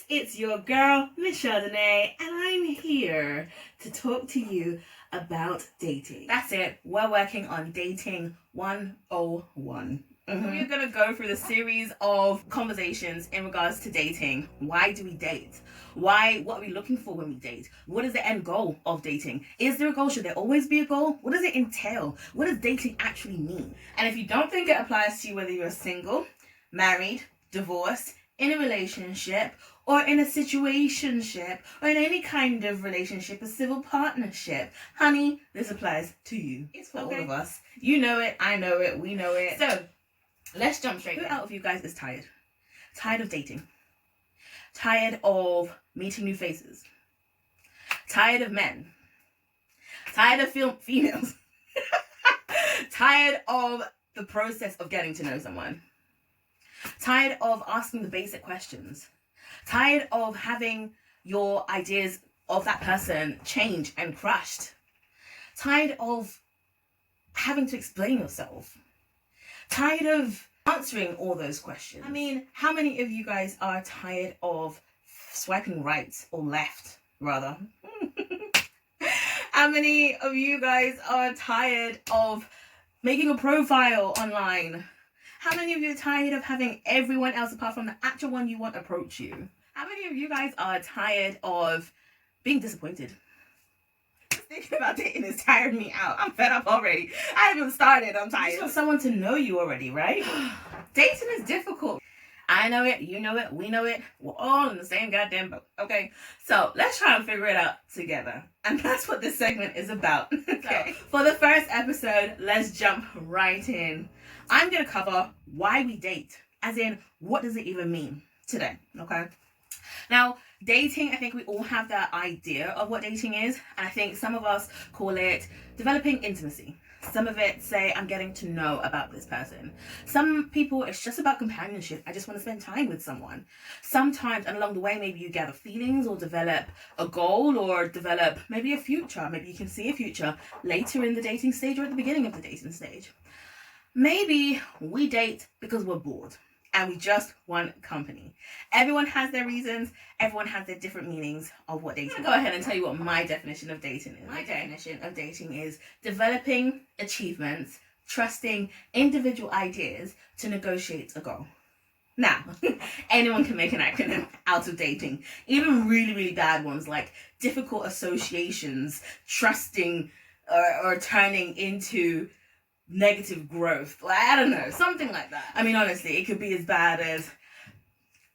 it's your girl, Miss Chardonnay, and I'm here to talk to you about dating. That's it, we're working on dating 101. We're going to go through the series of conversations in regards to dating. Why do we date? What are we looking for when we date? What is the end goal of dating? Is there a goal? Should there always be a goal? What does it entail? What does dating actually mean? And if you don't think it applies to you, whether you're single, married, divorced, in a relationship, or in a situationship, or in any kind of relationship, a civil partnership, honey, this applies to you. It's for all of us. You know it, I know it, we know it. So, let's jump straight in. Who out of you guys is tired? Tired of dating? Tired of meeting new faces? Tired of men? Tired of females? Tired of the process of getting to know someone? Tired of asking the basic questions? Tired of having your ideas of that person changed and crushed? Tired of having to explain yourself? Tired of answering all those questions? I mean, how many of you guys are tired of swiping right or left, rather? How many of you guys are tired of making a profile online? How many of you are tired of having everyone else apart from the actual one you want approach you? How many of you guys are tired of being disappointed? Thinking about dating is tiring me out. I'm fed up already. I haven't started. I'm tired. You just want someone to know you already, right? Dating is difficult. I know it. You know it. We know it. We're all in the same goddamn boat. Okay? So let's try and figure it out together. And that's what this segment is about. Okay? So, for the first episode, let's jump right in. I'm going to cover why we date. As in, what does it even mean today? Okay? Now, dating, I think we all have that idea of what dating is. And I think some of us call it developing intimacy. Some of it say, I'm getting to know about this person. Some people, it's just about companionship. I just want to spend time with someone. Sometimes, and along the way, maybe you gather feelings or develop a goal or develop maybe a future. Maybe you can see a future later in the dating stage or at the beginning of the dating stage. Maybe we date because we're bored and we just want company. Everyone has their reasons. Everyone has their different meanings of what dating is. I'm going to go ahead and tell you what my definition of dating is. My definition of dating is developing achievements, trusting individual ideas to negotiate a goal. Now, anyone can make an acronym out of dating. Even really, really bad ones like difficult associations, trusting or turning into negative growth. Like, I don't know, something like that. I mean, honestly, it could be as bad as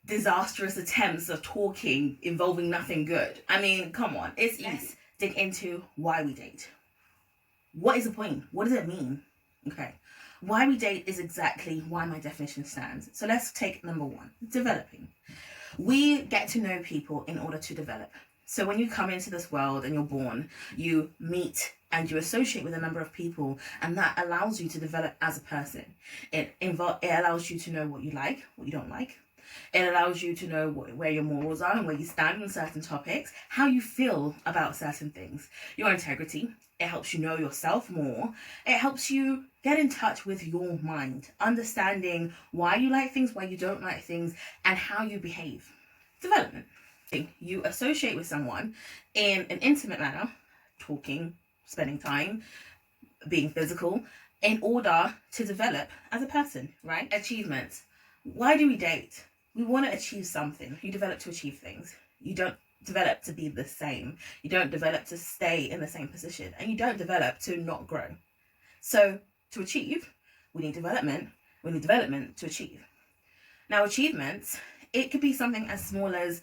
disastrous attempts of talking involving nothing good. I mean, come on, it's easy. Let's dig into why we date. What is the point? What does it mean? Okay, why we date is exactly why my definition stands. So let's take number one, developing. We get to know people in order to develop. So when you come into this world and you're born, you meet and you associate with a number of people, and that allows you to develop as a person. It allows you to know what you like, what you don't like. It allows you to know where your morals are and where you stand on certain topics, how you feel about certain things, your integrity. It helps you know yourself more. It helps you get in touch with your mind, understanding why you like things, why you don't like things, and how you behave. Development. You associate with someone in an intimate manner, talking, spending time, being physical, in order to develop as a person, right? Achievements. Why do we date? We want to achieve something. You develop to achieve things. You don't develop to be the same. You don't develop to stay in the same position. And you don't develop to not grow. So to achieve, we need development. We need development to achieve. Now, achievements, it could be something as small as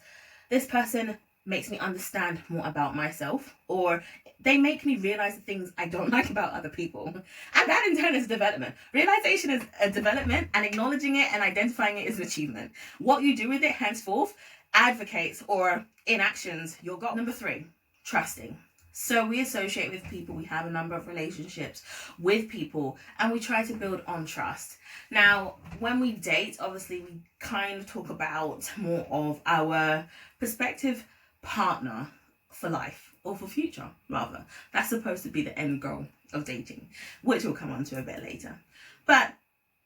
this person makes me understand more about myself, or they make me realize the things I don't like about other people. And that in turn is development. Realization is a development, and acknowledging it and identifying it is an achievement. What you do with it henceforth advocates or enactions your goal. Number three, trusting. So we associate with people, we have a number of relationships with people, and we try to build on trust. Now, when we date, obviously we kind of talk about more of our prospective partner for life, or for future, rather. That's supposed to be the end goal of dating, which we'll come on to a bit later. But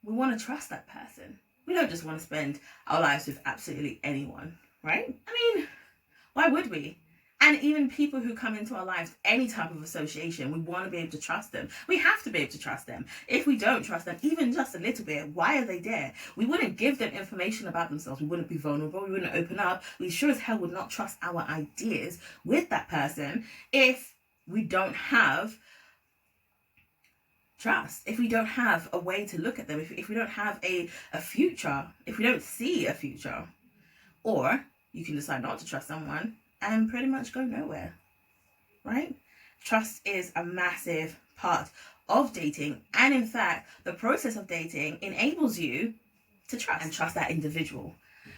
we want to trust that person. We don't just want to spend our lives with absolutely anyone, right? I mean, why would we? And even people who come into our lives, any type of association, we want to be able to trust them. We have to be able to trust them. If we don't trust them, even just a little bit, why are they there? We wouldn't give them information about themselves. We wouldn't be vulnerable. We wouldn't open up. We sure as hell would not trust our ideas with that person if we don't have trust, if we don't have a way to look at them, if we don't have a future, if we don't see a future. Or you can decide not to trust someone and pretty much go nowhere, right? Trust is a massive part of dating. And in fact, the process of dating enables you to trust and trust that individual.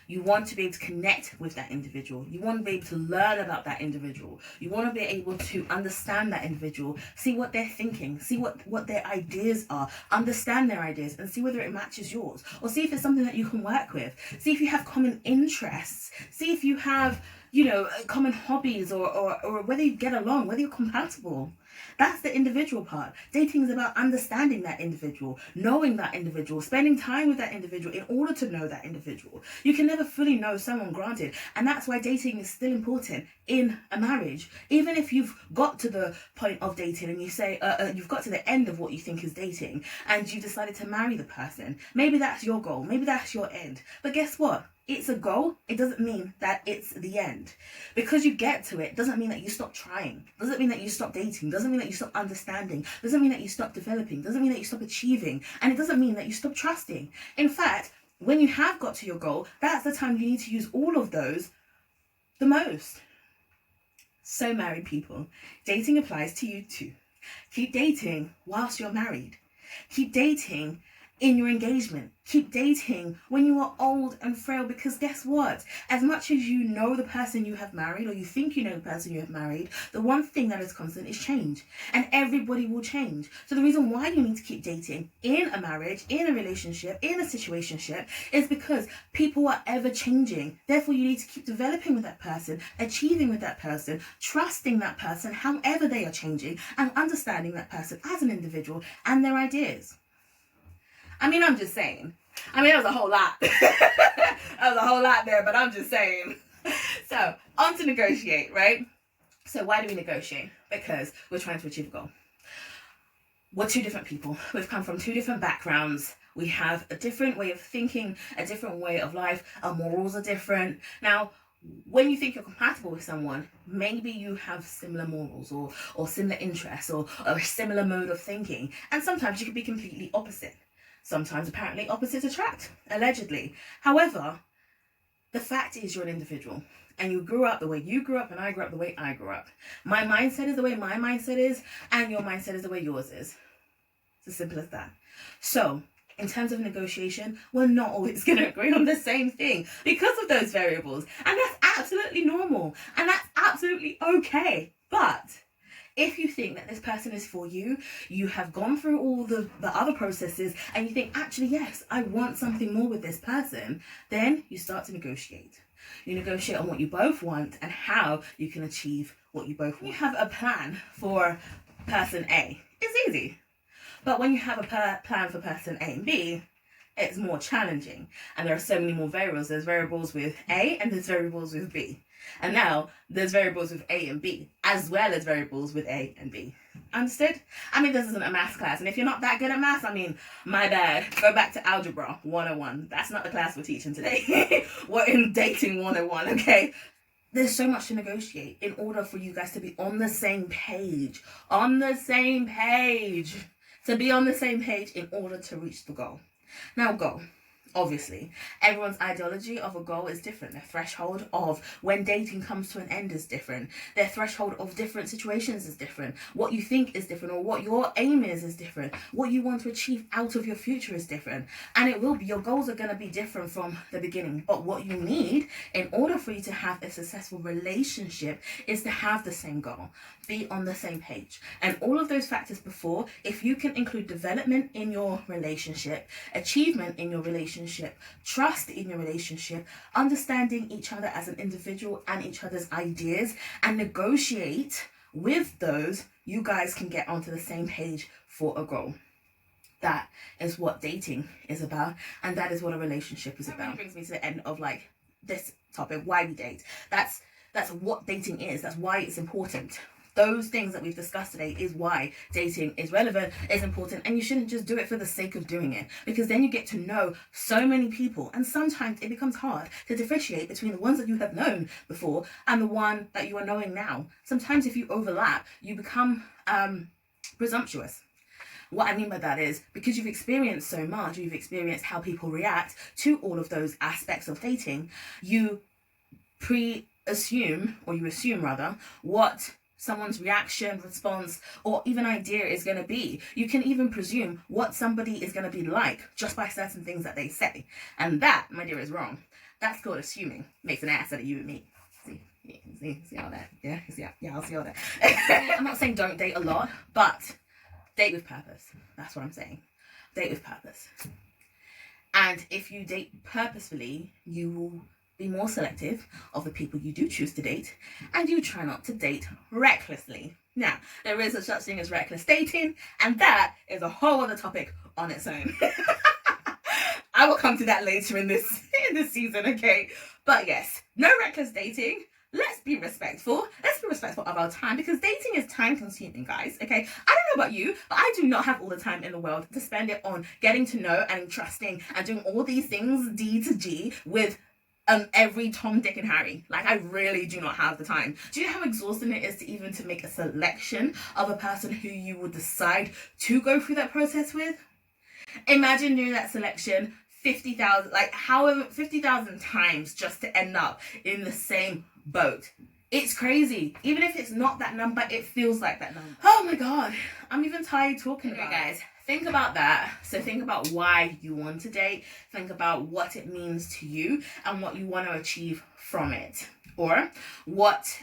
You want to be able to connect with that individual. You want to be able to learn about that individual. You want to be able to understand that individual, see what they're thinking, see what their ideas are, understand their ideas, and see whether it matches yours. Or see if it's something that you can work with. See if you have common interests. See if you have, common hobbies or whether you get along, whether you're compatible. That's the individual part. Dating is about understanding that individual, knowing that individual, spending time with that individual in order to know that individual. You can never fully know someone, granted, and that's why dating is still important in a marriage. Even if you've got to the point of dating and you say you've got to the end of what you think is dating and you decided to marry the person, maybe that's your goal, maybe that's your end. But guess what? It's a goal. It doesn't mean that it's the end. Because you get to it doesn't mean that you stop trying. Doesn't mean that you stop dating. Doesn't mean that you stop understanding. Doesn't mean that you stop developing. Doesn't mean that you stop achieving. And it doesn't mean that you stop trusting. In fact, when you have got to your goal, that's the time you need to use all of those the most. So married people, dating applies to you too. Keep dating whilst you're married. Keep dating in your engagement. Keep dating when you are old and frail, because guess what? As much as you know the person you have married, or you think you know the person you have married, the one thing that is constant is change. And everybody will change. So the reason why you need to keep dating in a marriage, in a relationship, in a situationship, is because people are ever changing. Therefore, you need to keep developing with that person, achieving with that person, trusting that person, however they are changing, and understanding that person as an individual and their ideas. I mean, I'm just saying. That was a whole lot. That was a whole lot there, but I'm just saying. So, on to negotiate, right? So, why do we negotiate? Because we're trying to achieve a goal. We're two different people. We've come from two different backgrounds. We have a different way of thinking, a different way of life. Our morals are different. Now, when you think you're compatible with someone, maybe you have similar morals or similar interests or a similar mode of thinking. And sometimes you could be completely opposite. Sometimes, apparently, opposites attract, allegedly. However, the fact is you're an individual. And you grew up the way you grew up, and I grew up the way I grew up. My mindset is the way my mindset is, and your mindset is the way yours is. It's as simple as that. So, in terms of negotiation, we're not always going to agree on the same thing because of those variables. And that's absolutely normal. And that's absolutely okay. But if you think that this person is for you, you have gone through all the other processes, and you think, actually, yes, I want something more with this person, then you start to negotiate. You negotiate on what you both want and how you can achieve what you both want. You have a plan for person A. It's easy. But when you have a plan for person A and B, it's more challenging. And there are so many more variables. There's variables with A and there's variables with B. And now there's variables with A and B, as well as variables with A and B. Understood? This isn't a maths class. And if you're not that good at maths, my bad. Go back to Algebra 101. That's not the class we're teaching today. We're in Dating 101, okay? There's so much to negotiate in order for you guys to be on the same page. On the same page. To be on the same page in order to reach the goal. Now, goal. Obviously, everyone's ideology of a goal is different. Their threshold of when dating comes to an end is different. Their threshold of different situations is different. What you think is different, or what your aim is different. What you want to achieve out of your future is different. And it will be, your goals are going to be different from the beginning. But what you need in order for you to have a successful relationship is to have the same goal. Be on the same page. And all of those factors before, if you can include development in your relationship, achievement in your relationship, trust in your relationship, understanding each other as an individual and each other's ideas, and negotiate with those, you guys can get onto the same page for a goal. That is what dating is about, and that is what a relationship is about. That really brings me to the end of this topic, why we date. That's what dating is. That's why it's important. Those things that we've discussed today is why dating is relevant, is important, and you shouldn't just do it for the sake of doing it, because then you get to know so many people, and sometimes it becomes hard to differentiate between the ones that you have known before and the one that you are knowing now. Sometimes if you overlap, you become presumptuous. What I mean by that is, because you've experienced so much, you've experienced how people react to all of those aspects of dating, you assume what someone's reaction, response, or even idea is going to be. You can even presume what somebody is going to be like just by certain things that they say. And that, my dear, is wrong. That's called assuming. Makes an ass out of you and me. See all that? Yeah, I'll see all that. I'm not saying don't date a lot, but date with purpose. That's what I'm saying. Date with purpose. And if you date purposefully, you will be more selective of the people you do choose to date, and you try not to date recklessly. Now, there is a such thing as reckless dating, and that is a whole other topic on its own. I will come to that later in this season, okay? But yes, no reckless dating. Let's be respectful. Let's be respectful of our time, because dating is time consuming, guys. Okay, I don't know about you, but I do not have all the time in the world to spend it on getting to know and trusting and doing all these things D to G with every Tom, Dick, and Harry. Like, I really do not have the time. Do you know how exhausting it is to make a selection of a person who you would decide to go through that process with? Imagine doing that selection 50,000 times just to end up in the same boat. It's crazy. Even if it's not that number, it feels like that number. Oh my God, I'm even tired talking about it. Guys, think about that. So think about why you want to date. Think about what it means to you and what you want to achieve from it, or what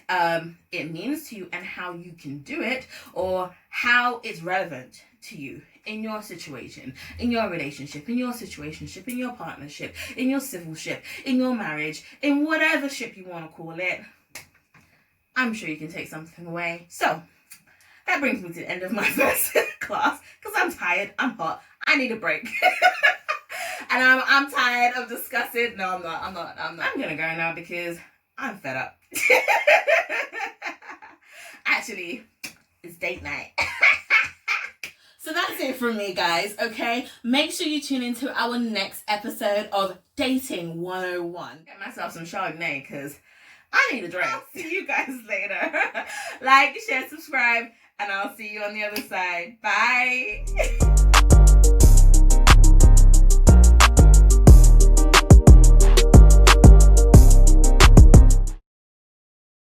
it means to you and how you can do it, or how it's relevant to you in your situation, in your relationship, in your situationship, in your partnership, in your civil ship, in your marriage, in whatever ship you want to call it. I'm sure you can take something away. So that brings me to the end of my first class, because I'm tired, I'm hot, I need a break. And I'm tired of discussing. No, I'm not. I'm gonna go now because I'm fed up. Actually, it's date night. So that's it from me, guys, okay? Make sure you tune into our next episode of Dating 101. Get myself some Chardonnay, because I need a drink. I'll see you guys later. Like, share, subscribe, and I'll see you on the other side. Bye.